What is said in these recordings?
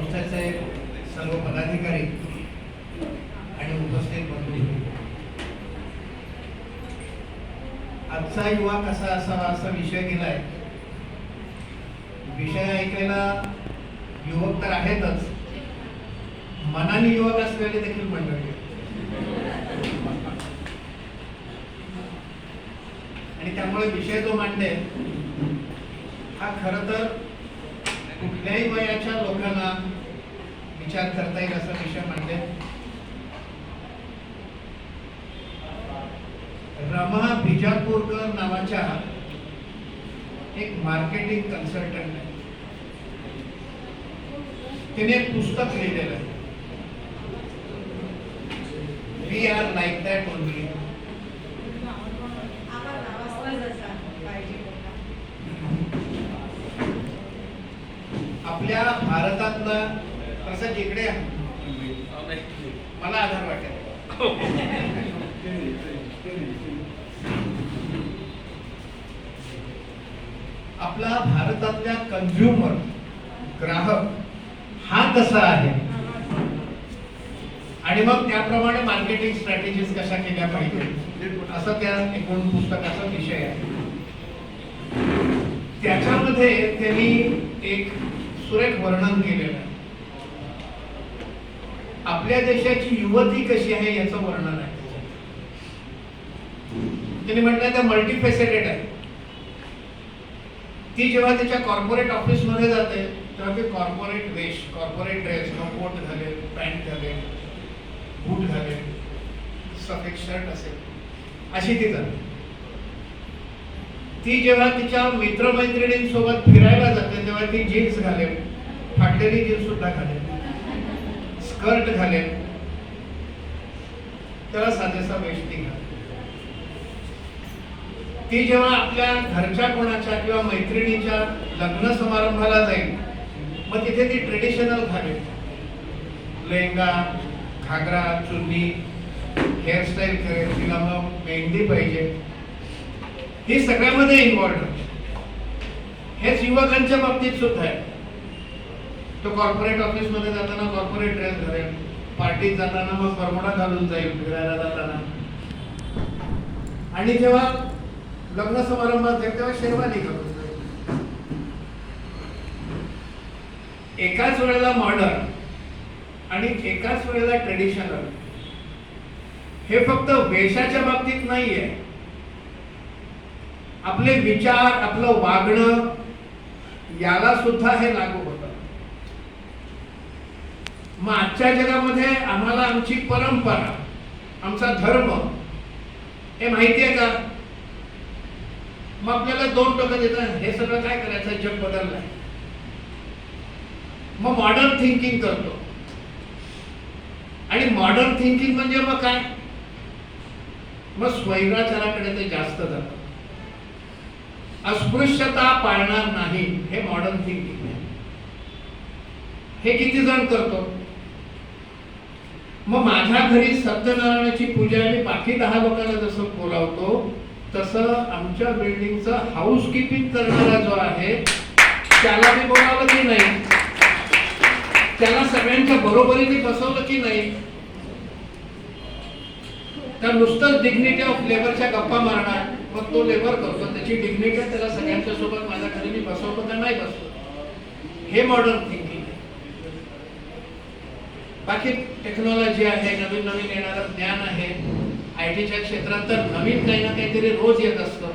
संस्थेचे सर्व पदाधिकारी आणि उपस्थित बंधू, आजचा युवा कसा असावा असा विषय दिलाय. विषय ऐकायला युवक तर आहेतच, मनाने युवक असलेले देखील मंडळी आणि त्यामुळे विषय जो मांडते हा खरं तर कुठल्याही वयाच्या लोकांना विचार करता येईल असा विषय मांडते. रमा बिजापूरकर नावाच्या एक मार्केटिंग कन्सल्टंट आहे. तिने एक पुस्तक लिहिलेलं आहे, we are like that only. आपल्या भारतातला असं जिकडे मला आधार वाटेल, आपला भारतातल्या कंझ्युमर ग्राहक हा कसा आहे आणि मग त्याप्रमाणे मार्केटिंग स्ट्रॅटेजीज कशा केल्या पाहिजे असं त्या एकूण पुस्तकाचा विषय आहे. त्याच्यामध्ये त्यांनी एक सुरेख वर्णन केलेलं आहे. आपल्या देशाची युवती कशी आहे याचं वर्णन आहे. त्यांनी म्हटलं त्या मल्टीफेसेटेड आहे. ती जेव्हा त्याच्या कॉर्पोरेट ऑफिस मध्ये जाते तेव्हा ते कॉर्पोरेट वेश, कॉर्पोरेट ड्रेस, कोट घालेल, पॅन्ट घालेल, बूट घालेल, सफेद शर्ट असेल, अशी ती जाते. ती जेव्हा तिच्या मित्रमैत्रिणींसोबत फिरायला जाते तेव्हा ती जीन्स घालेल, फाटलेली जीन्स सुद्धा घालेल, स्कर्ट घालेल, त्याला साधेसा वेश ती घालेल. ती जेव्हा आपल्या घरच्या कोणाच्या किंवा मैत्रिणीच्या लग्न समारंभाला जाईल मग तिथे ती ट्रेडिशनल घालेल, लेहंगा, घागरा, चुन्नी, हेअरस्टाईल करेल, तिला मग मेहंदी पाहिजे, ही सगळ्यामध्ये इन्व्हॉल्ड आहे. हेच युवकांच्या बाबतीत सुद्धा आहे. तो कॉर्पोरेट ऑफिस मध्ये जाताना कॉर्पोरेट ड्रेस घालेल, पार्टीत जाताना मग बरमुडा घालून जाईल फिरायला जाताना, आणि जेव्हा लग्न समारंभात जाईल तेव्हा शेरवानी घालून जाईल. एकाच वेळेला मॉडर्न आणि एकाच वेळेला ट्रेडिशनल, हे फक्त वेशाच्या बाबतीत नाहीये. आपले विचार, आपलं वागणं याला सुद्धा हे लागू होतं. मग आजच्या जगामध्ये आम्हाला आमची परंपरा, आमचा धर्म हे माहिती आहे का? मग आपल्याला दोन टोकं देतात, हे सगळं काय करायचं, जग बदललंय. मग मॉडर्न थिंकिंग करतो. आणि मॉडर्न थिंकिंग म्हणजे मग काय? मग स्वैराचाराकडे ते जास्त जातं. अस्पृश्यता पाळणार नाही, हे मॉडर्न थिंकिंग आहे. हे किती जण करतो? मग माझ्या घरी सत्यनारायणाची पूजा मी बाकी 10 लोकांना जसं बोलावतो तसं आमच्या बिल्डिंगचं हाऊसकीपिंग करणारा जो आहे त्याला मी बोलावलं की नाही, त्याला सगळ्यांच्या बरोबरीने बसवलं की नाही, तर नुसतं डिग्निटी ऑफ लेबरच्या गप्पा मारणार, मग तो लेबर करतो, त्याची डिग्निटी त्याला सगळ्यांच्या सोबत माझ्या घरी मी बसवतो का नाही बसतो, हे मॉडर्न थिंकिंग आहे. बाकी टेक्नॉलॉजी आहे, नवीन नवीन येणारं ज्ञान आहे. आयटीच्या क्षेत्रात तर नवीन काही ना काहीतरी रोज येत असतं.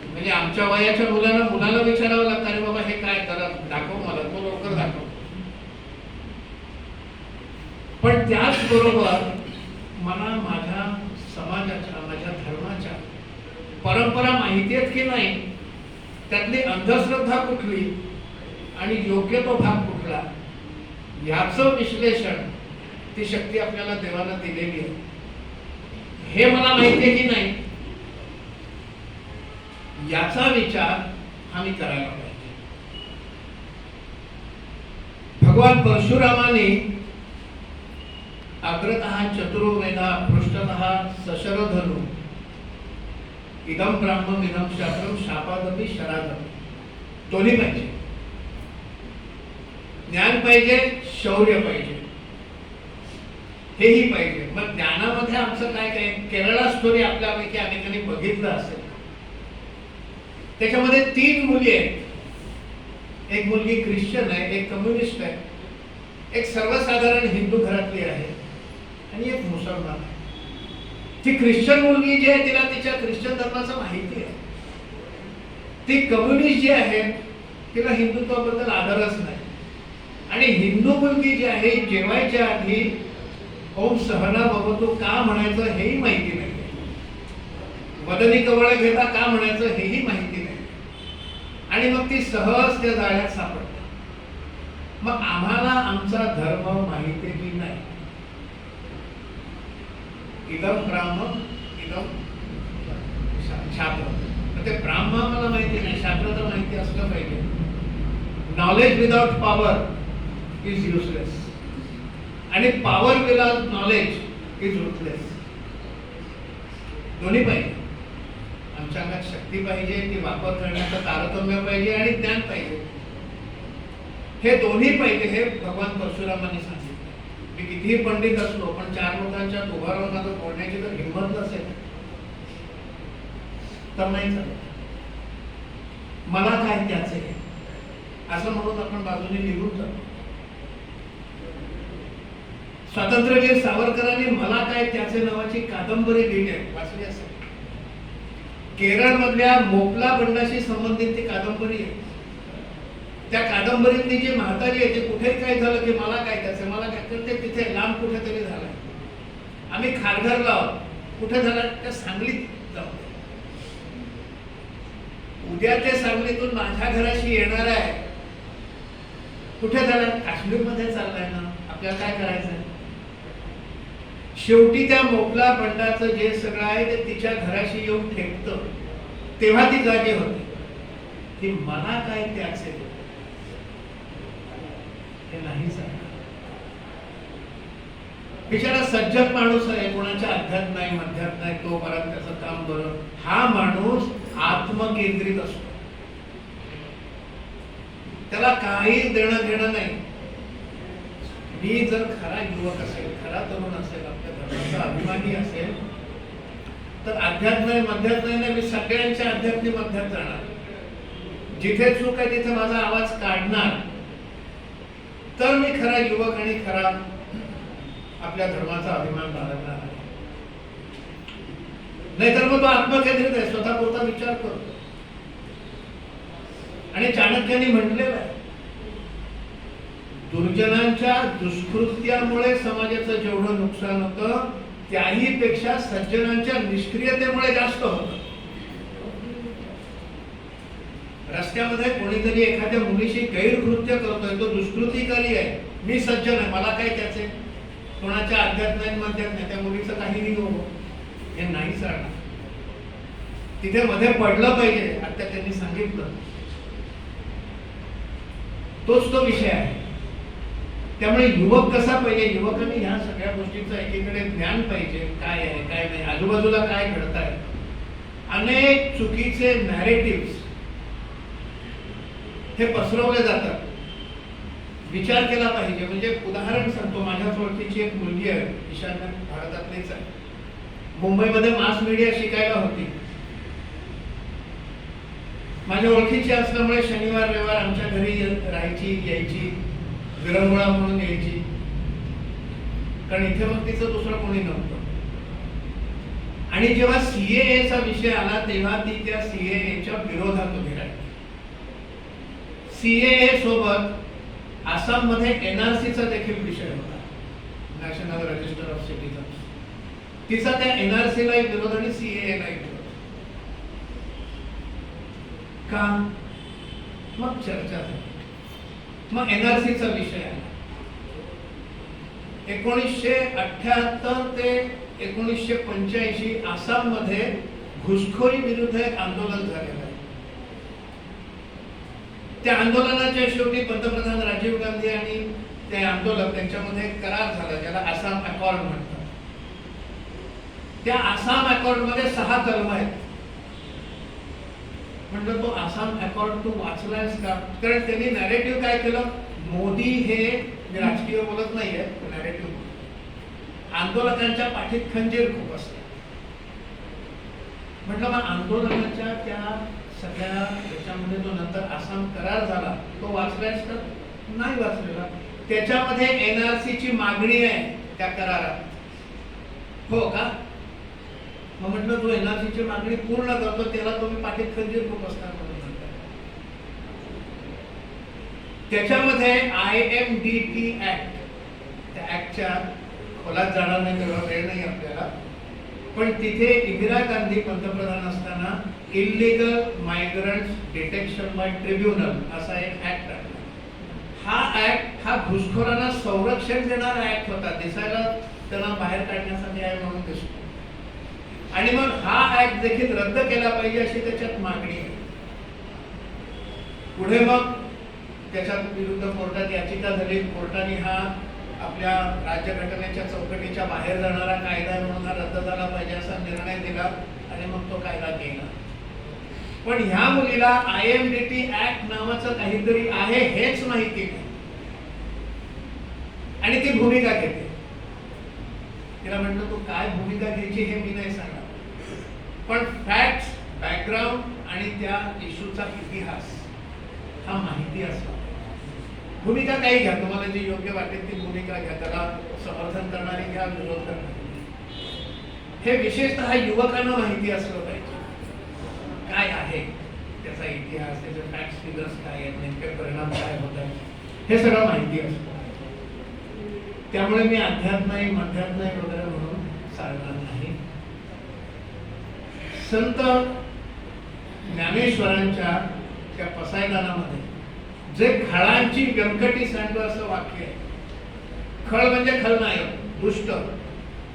म्हणजे आमच्या वयाच्या मुलाला विचारावं लागतं, अरे बाबा हे काय करा, दाखव मला, तो लवकर दाखव. पण त्याचबरोबर मला माझ्या समाजाच्या, माझ्या धर्माच्या परंपरा माहिती आहेत की नाही, त्यातली अंधश्रद्धा कुठली आणि योग्य तो भाग कुठला, याचं विश्लेषण ती शक्ती आपल्याला देवाला दिलेली आहे. हे मला माहिती आहे की नाही, याचा विचार आम्ही करायला पाहिजे. भगवान परशुरामाने अग्रतः चतुर्वेदा पृष्ठतः सशरधनु इदम ब्राह्मण इदम शास्त्रम शापादपि शरादपि, दोन्ही पाहिजे. ज्ञान पाहिजे, शौर्य पाहिजे, हेही पाहिजे. मग ज्ञानामध्ये आमचं काय काय, केरळा स्टोरी आपल्यापैकी अनेकांनी बघितलं असेल. त्याच्यामध्ये 3 मुली आहेत. एक मुलगी ख्रिश्चन आहे, एक कम्युनिस्ट आहे, एक सर्वसाधारण हिंदू घरातली आहे आणि एक मुसलमान आहे. ती ख्रिश्चन मुलगी जी आहे तिला तिच्या ख्रिश्चन धर्माचं माहिती आहे. ती कम्युनिस्ट जी आहे तिला हिंदुत्वाबद्दल आदरच नाही. आणि हिंदू मुलगी जी आहे जेवायच्या आधी ओम सहना भवतु का म्हणायचं हेही माहिती नाही. वदनी कवळ घेता का म्हणायचं हेही माहिती नाही. आणि मग ती सहज त्या जाळ्यात सापडते. मग आम्हाला आमचा धर्म माहिती की नाही. इदम ब्राह्म इदम छात्र. ते ब्राह्म मला माहिती नाही, शास्त्र तर माहिती असलं पाहिजे. Knowledge without power is useless आणि power without knowledge is ruthless. दोन्ही पाहिजे. आमच्या अंगात शक्ती पाहिजे, ती वापर करण्याचं तारतम्य पाहिजे आणि ज्ञान पाहिजे. हे दोन्ही पाहिजे. हे भगवान परशुरामांनी सांगितलं. मी कितीही पंडित असलो पण 4 लोकांच्या उभा राहून माझं बोलण्याची जर हिंमत नसेल तर नाही चालत. मला काय त्याचे असं म्हणून आपण बाजूने निघून जातो. स्वातंत्र्यवीर सावरकरांनी मला काय त्याचे नावाची कादंबरी लिहिली आहे, वाचली असेल. केरळ मधल्या मोपला बंडाशी संबंधित ती कादंबरी आहे. त्या कादंबरीतली जी म्हातारी आहे ते कुठे काय झालं की मला काय त्याचं, मला काय तर ते तिथे लांब कुठेतरी झालंय. आम्ही खारघरला आहोत, कुठे झालं त्या सांगलीत जाऊ. उद्या ते सांगलीतून माझ्या घराशी येणार आहे. कुठे झालं, काश्मीरमध्ये चाललाय ना. आपल्याला काय करायचंय. शेवटी त्या मोपला बंडाचं जे सगळं आहे ते तिच्या घराशी येऊन ठेपतं. तेव्हा ती जागी होते की मला काय त्याचे, हे नाही सांगणार. बिचारा सज्जन माणूस आहे, कोणाच्या अध्यात्म नाही मध्यात नाही, तो परत त्याचं काम बरं. हा माणूस आत्मकेंद्रित असतो. त्याला काही देणं घेणं नाही. मी जर खरा युवक असेल, खरा तरुण असेल, आपल्या धर्माचा अभिमानी असेल तर अध्यात्म नाही मध्यात नाही, मी सगळ्यांच्या अध्यात्मी मध्यात जाणार. जिथे चूक आहे तिथे माझा आवाज काढणार. तर मी खरा युवक आणि खरा आपल्या धर्माचा अभिमान बाळगणार आहे. नाहीतर मग तो आत्मकेंद्रित आहे, स्वतःपुरता विचार करतो. आणि चाणक्यांनी म्हटलेलं आहे, दुर्जनांच्या दुष्कृत्यामुळे समाजाचं जेवढं नुकसान होतं त्याही पेक्षा सज्जनांच्या निष्क्रियतेमुळे जास्त होतं. रस्त्यामध्ये कोणीतरी एखाद्या मुलीशी गैरकृत्य करतोय, तो दुष्कृतिकारी आहे. मी सज्जन आहे, मला काय त्याचे, कोणाच्या अध्यात्म मध्यात नाही, त्या मुलीचं काही नाही हो, हे नाही चालणार. तिथे मध्ये पडलं पाहिजे. आता त्यांनी सांगितलं तोच तो विषय आहे. त्यामुळे युवक कसा पाहिजे, युवकांनी ह्या सगळ्या गोष्टींचं एकीकडे ज्ञान पाहिजे, काय आहे काय नाही, आजूबाजूला काय घडत आहे. अनेक चुकीचे नॅरेटिव्ह हे पसरवले जातात. विचार केला पाहिजे. म्हणजे उदाहरण सांगतो, माझ्याच ओळखीची एक मुलगी आहे, ईशान्य भारतातलीच आहे, मुंबईमध्ये मास मीडिया शिकायला होती. माझ्या ओळखीची असल्यामुळे शनिवार रविवार आमच्या घरी राहायची, यायची, विरंगुळा म्हणून यायची. कारण इथे मग तिचं दुसरं कोणी नव्हतं. आणि जेव्हा CAA चा विषय आला तेव्हा ती त्या CAA च्या विरोधात उभी राहिली. CAA सोबत आसाम मध्ये NRC चा देखील विषय होता, नॅशनल रजिस्टर ऑफ सिटीजन्स. तिचा त्या NRC ला विरोध आणि CAA ला विरोध. का? मग चर्चा झाली. मग NRC चा विषय आला. 1978 ते 1985 आसाम मध्ये घुसखोरी विरुद्ध एक आंदोलन झालेलं आहे. त्या आंदोलनाच्या शेवटी पंतप्रधान राजीव गांधी आणि ते आंदोलक त्यांच्यामध्ये करार झाला, ज्याला आसाम अकॉर्ड म्हणतात. त्या आसाम अकॉर्ड मध्ये 6 कलम आहेत. म्हणलं तो आसाम अकॉर्ड तू वाचलायस का? कारण त्यांनी नॅरेटिव्ह काय केलं, मोदी हे, मी राजकीय बोलत नाहीये, नॅरेटिव्ह, आंदोलकांच्या पाठीत खंजीर खूप असते. म्हटलं मग आंदोलनाच्या त्या सगळ्या त्याच्यामध्ये जो नंतर आसाम करार झाला तो वाचलायस का? नाही वाचलेला. त्याच्यामध्ये NRC ची मागणी आहे त्या करारात. हो का? मग म्हटलं जो NRC ची मागणी पूर्ण करतो त्याला तुम्ही पाठीत खंजीर खूप असणार म्हणून म्हणताय. त्याच्यामध्ये IMDT ऍक्ट, त्या ऍक्टच्या खोलात जाणार नाही, तेवढा वेळ नाही आपल्याला, पण तिथे इंदिरा गांधी पंतप्रधान असताना illegal migrants detection bye tribunal असा एक ऍक्ट आहे. हा ऍक्ट हा घुसखोरांना संरक्षण देणारा ऍक्ट होता. दिसायला त्यांना बाहेर काढण्यासाठी आहे म्हणून दिसतो. आणि मग हा ऍक्ट देखील रद्द केला पाहिजे अशी त्याच्यात मागणी आहे. पुढे मग त्याच्या विरुद्ध कोर्टात याचिका झाली. कोर्टाने हा आपल्या राज्यघटनेच्या चौकटीच्या बाहेर जाणारा कायदा म्हणून हा रद्द झाला पाहिजे असा निर्णय दिला आणि मग तो कायदा केला. पण ह्या मुलीला IMDT ऍक्ट नावाचं काहीतरी आहे हेच माहिती नाही आणि ती भूमिका घेते. तिला म्हटलं तू काय भूमिका घ्यायची हे मी नाही सांगणार, पण फॅक्ट्स, बॅकग्राऊंड आणि त्या इश्यूचा इतिहास हा माहिती असला. भूमिका काही घ्या, तुम्हाला जी योग्य वाटेल ती भूमिका घ्या. त्याला समर्थन करणारी घ्या, विरोध करणारी. हे विशेषतः युवकांना माहिती असलं पाहिजे काय आहे त्याचा इतिहास, त्याचे फॅक्ट्स फिगर्स काय आहेत, नेमके परिणाम काय होत आहेत, हे सगळं माहिती असतं. त्यामुळे मी अध्यात्म नाही मध्यात्म नाही वगैरे म्हणून चालणार नाही. संत ज्ञानेश्वरांच्या त्या पसायदानामध्ये जे खळांची व्यंकटी सांडलं असं वाक्य आहे. खळ म्हणजे खलनायक, दुष्ट,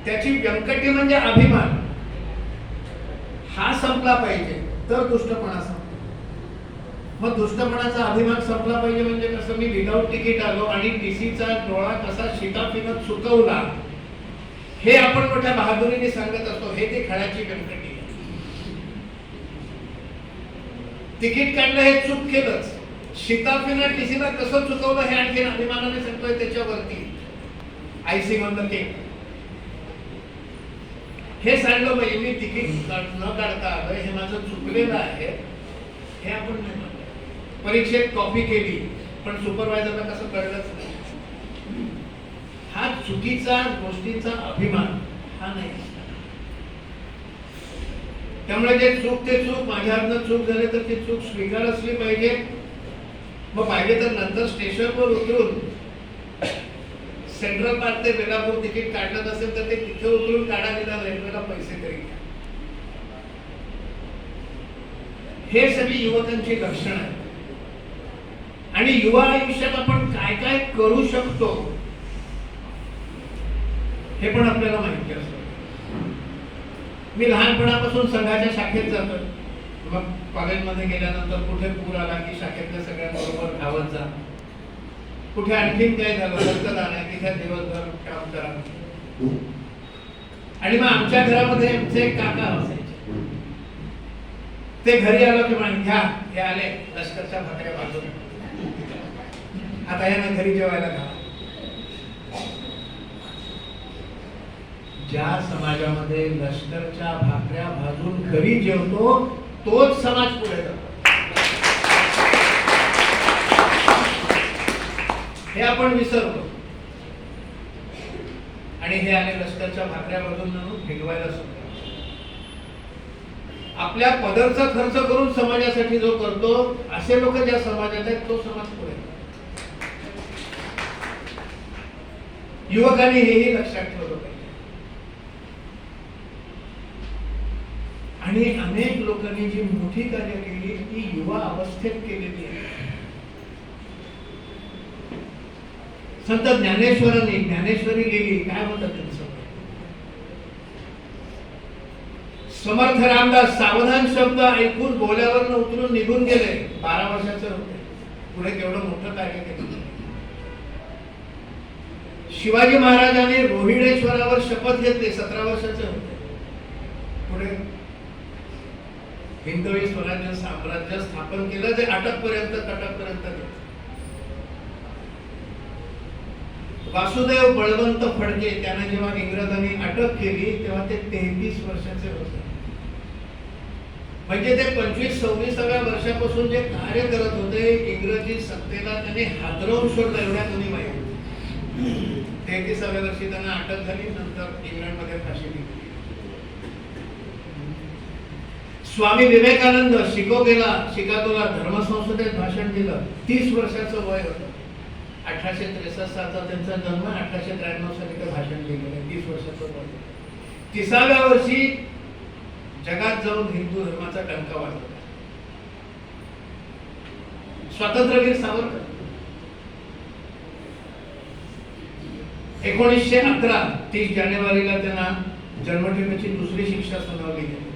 त्याची व्यंकटी म्हणजे अभिमान. हा संपला पाहिजे तर दुष्टपणा संपला. मग दुष्टपणाचा अभिमान संपला पाहिजे म्हणजे कसं? मी विदाऊट तिकीट आलो आणि टीसीचा डोळा कसा शिताफीनं चुकवला हे आपण मोठ्या बहादुरीने सांगत असतो. हे ते खळाची व्यंकटी आहे. तिकीट काढलं हे चूक केलंच, शिताफीनं टीसीला कसं चुकवलं हे आणखी अभिमानाने सांगतोय त्याच्यावरती. आयसिंग ऑन द केक हे सांगलं पाहिजे. मी तिकीट न काढता आलोय, हे माझं चुकलेलं आहे हे आपण नाही म्हणलं. परीक्षेत कॉपी केली पण सुपरवायझरला कसं कळलंच नाही, हा चुकीचा गोष्टीचा अभिमान हा नाही. त्यामुळे जे चूक ते चूक, माझ्या हातनं चूक झाली तर ती चूक स्वीकार असली पाहिजे. मग पाहिजे तर नंतर स्टेशनवर उतरून सेंट्रल पार्क ते बेलापूर तिकीट काढलं नसेल तर ते तिथे उतरून काढा, दिला रेल्वेला पैसे तरी घ्या. हे सगळी युवकांची लक्षणं आहेत. आणि युवा आयुष्यात आपण काय काय करू शकतो हे पण आपल्याला माहिती असतं. मी लहानपणापासून संघाच्या शाखेत जातोय. मग कॉलेजमध्ये गेल्यानंतर कुठे पूर आला की शाखेतल्या सगळ्यांबरोबर धावत जा. कुठे आणखीन काय झालं, रक्तदान आहे, तिथे दिवसभर काम करा. आणि मग आमच्या घरामध्ये आमचे एक काका असायचे. ते घरी आलो की म्हणे घ्या, हे आले लष्करच्या भाकऱ्या बाजूला, आता यांना घरी जेवायला घाला. ज्या समाजामध्ये लष्करच्या भाकऱ्या भाजून घरी जेवतो तोच समाज पुढे जातो. हे आपण विसरतो. आणि हे आले लष्करच्या भाकऱ्या भाजून म्हणून भिगवायला सुद्धा. आपल्या पदरचा खर्च करून समाजासाठी जो करतो असे लोक ज्या समाजात आहेत तो समाज पुढे. युवकांनी हेही लक्षात ठेवलं पाहिजे. आणि अनेक लोकांनी जी मोठी कार्य केली ती युवा अवस्थेत केलेली आहे. संत ज्ञानेश्वरांनी ज्ञानेश्वरी लिहिली, काय म्हणतात त्यांचं? समर्थ रामदास सावधान शब्द ऐकून बोल्यावर उतरून निघून गेले. 12 वर्षाचे होते. पुढे केवढं मोठं कार्य केलं. शिवाजी महाराजांनी रोहिडेश्वरावर शपथ घेतली. 17 वर्षाचे होते. पुढे हिंदवी स्वराज्य साम्राज्य स्थापन केलं, जे अटकपर्यंत कटकपर्यंत गेलं. वासुदेव बळवंत फडके त्यांना जेव्हा इंग्रजांनी अटक केली तेव्हा ते 33 वर्षाचे होते. म्हणजे ते 25-26व्या वर्षापासून जे कार्य करत होते इंग्रजी सत्तेला त्यांनी हादरवून सोडलं, एवढ्या दोन्ही माहिती. 33व्या वर्षी त्यांना अटक झाली, नंतर इंग्लंडमध्ये फाशी दिली. स्वामी विवेकानंद शिकागोला धर्मसंसदेत भाषण दिलं. 30 वर्षाचं वय होतं. 1863 सालचा त्यांचा जन्म, 1893 साली ते भाषण दिलेलं. 30 वर्षाचं वय. 30व्या वर्षी जगात जाऊन हिंदू धर्माचा डंका वाजवला. स्वातंत्र्यवीर सावरकर 1911 30 जानेवारीला त्यांना जन्मठेपेची दुसरी शिक्षा सुनावली गेली.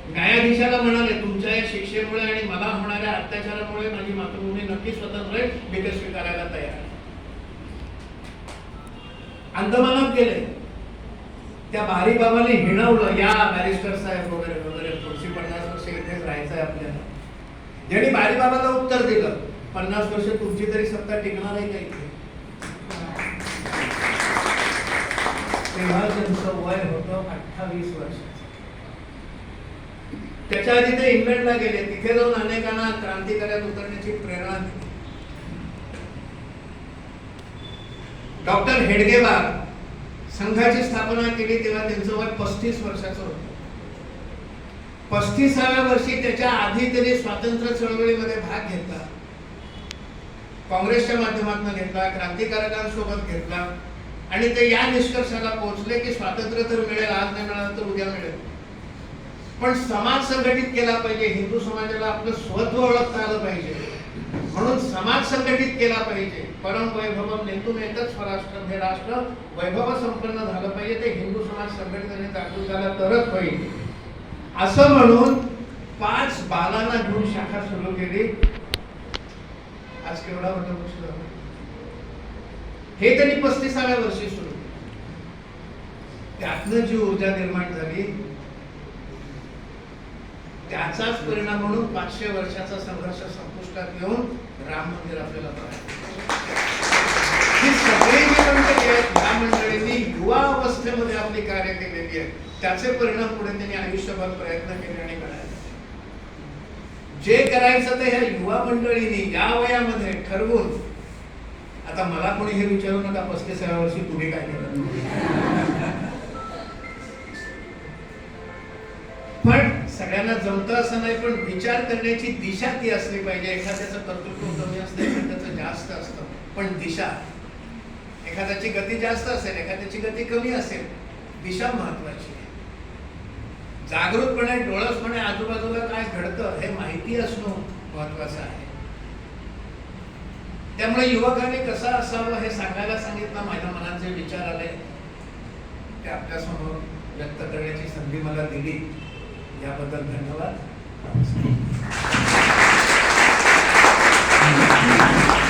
न्यायाधीशाला म्हणाले, तुमच्या या शिक्षेमुळे आणि मला होणाऱ्या अत्याचारामुळे माझी मातृभूमी नक्की स्वतंत्र आहे, मी ते स्वीकारायला तयार आहे. अंदमानात गेले, त्या बारी बाबाने हिणवलं, या बॅरिस्टर साहेब वगैरे वगैरे, पुढची 50 वर्ष इथेच राहायचं आहे आपल्याला. ज्यांनी बारी बाबाला उत्तर दिलं, 50 वर्ष तुमची तरी सत्ता टिकणार आहे का इथे? तेव्हा त्यांचं वय होतं 28 वर्ष. त्याच्या आधी ते इंग्लंडला गेले, तिथे जाऊन अनेकांना क्रांतिकार्यात उतरण्याची प्रेरणा दिली. डॉक्टर हेडगेवार संघाची स्थापना केली तेव्हा त्यांचं वय 35 वर्षाचं होतं. 35व्या वर्षी त्याच्या आधी त्यांनी स्वातंत्र्य चळवळीमध्ये भाग घेतला, काँग्रेसच्या माध्यमातून घेतला, क्रांतिकारकांसोबत घेतला आणि ते या निष्कर्षाला पोहोचले की स्वातंत्र्य तर मिळेल, आज नाही मिळालं तर उद्या मिळेल, पण समाज संघटित केला पाहिजे. हिंदू समाजाला आपलं स्वत्व ओळखता आलं पाहिजे, म्हणून समाज संघटित केला पाहिजे. परम वैभवम नेतून एकच स्वराष्ट्र, हे राष्ट्र वैभव संपन्न झालं पाहिजे. ते हिंदू समाज संघटित आणि जागृत झाला तरच होईल, असं म्हणून 5 बालांना घेऊन शाखा सुरू केली. आज केवढा मोठा गोष्ट झाला. हे त्यांनी 35व्या वर्षी सुरू केलं. त्यातनं जी ऊर्जा निर्माण झाली त्याचाच परिणाम म्हणून 500 वर्षाचा संघर्ष संपुष्टात येऊन राम मंदिर आपल्याला ही सगळी जी मंडळी आहेत, या मंडळींनी युवा अवस्थेमध्ये आपली कार्य केलेली आहे. त्याचे परिणाम पुढे त्यांनी आयुष्यभर प्रयत्न केले आणि करायचे. जे करायचं ते ह्या युवा मंडळींनी या वयामध्ये ठरवून, आता मला कोणी हे विचारू नका 35व्या वर्षी तुम्ही काय केलं, पण सगळ्यांना जमतं असं नाही, पण विचार करण्याची दिशा ती असली पाहिजे. एखाद्याचं कर्तृत्व कमी असतं, एखाद्याचं जास्त असतं, पण दिशा, एखाद्याची गती जास्त असेल, एखाद्याची गती कमी असेल, दिशा महत्वाची आहे. जागृतपणे, डोळसपणे आजूबाजूला काय घडतं हे माहिती असणं महत्वाचं आहे. त्यामुळे युवकांनी कसं असावं हे सांगायला सांगितलं. माझ्या मनात जे विचार आले ते आपल्या समोर व्यक्त करण्याची संधी मला दिली, याबद्दल धन्यवाद.